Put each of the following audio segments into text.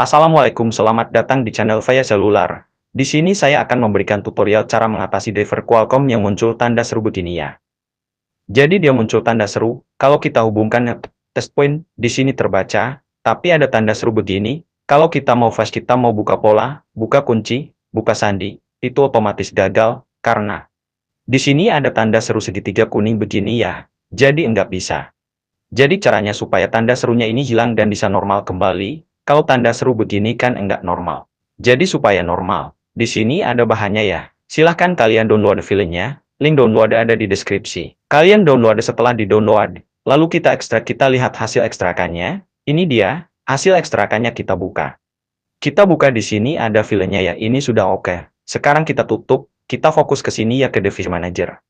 Assalamualaikum, selamat datang di channel Vaya Selular. Di sini saya akan memberikan tutorial cara mengatasi driver Qualcomm yang muncul tanda seru begini ya. Jadi dia muncul tanda seru, kalau kita hubungkan ke test point, di sini terbaca, tapi ada tanda seru begini, kalau kita mau flash kita mau buka pola, buka kunci, buka sandi, itu otomatis gagal, karena di sini ada tanda seru segitiga kuning begini ya, jadi enggak bisa. Jadi caranya supaya tanda serunya ini hilang dan bisa normal kembali, kalau tanda seru begini kan enggak normal. Jadi supaya normal, di sini ada bahannya ya. Silahkan kalian download filenya, link download ada di deskripsi. Kalian download setelah di-download, lalu kita ekstrak, kita lihat hasil ekstrakannya. Ini dia, hasil ekstrakannya kita buka. Kita buka di sini ada filenya ya, ini sudah oke. Sekarang kita tutup, kita fokus ke sini ya ke device manager.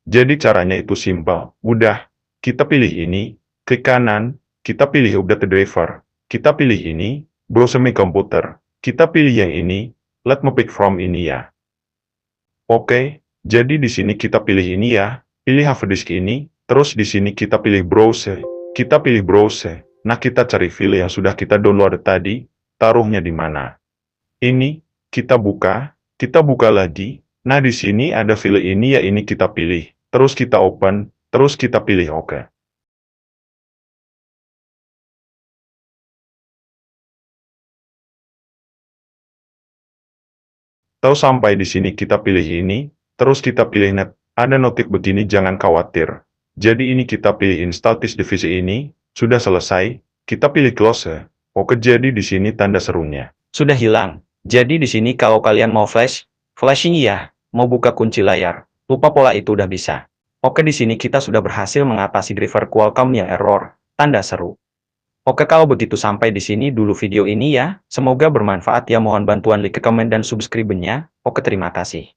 Jadi caranya itu simpel, mudah. Kita pilih ini, klik kanan, kita pilih Update Driver. Kita pilih ini, Browse My Computer. Kita pilih yang ini, Let Me Pick From ini ya. Oke, jadi di sini kita pilih ini ya, pilih hard disk ini, terus di sini kita pilih Browse. Kita pilih Browse. Nah, kita cari file yang sudah kita download tadi, taruhnya di mana. Ini, kita buka lagi. Nah, di sini ada file ini ya, ini kita pilih. Terus kita open, terus kita pilih OK. Tahu sampai di sini kita pilih ini, terus kita pilih net. Ada notif begini, jangan khawatir. Jadi ini kita pilih install this device ini, sudah selesai. Kita pilih close. Oke, jadi di sini tanda serunya Sudah hilang. Jadi di sini kalau kalian mau flash, flashing ya, mau buka kunci layar, lupa pola itu udah bisa. Oke, di sini kita sudah berhasil mengatasi driver Qualcomm yang error, tanda seru. Oke, kalau begitu sampai di sini dulu video ini ya. Semoga bermanfaat ya, mohon bantuan like, komen, dan subscribe-nya. Oke, terima kasih.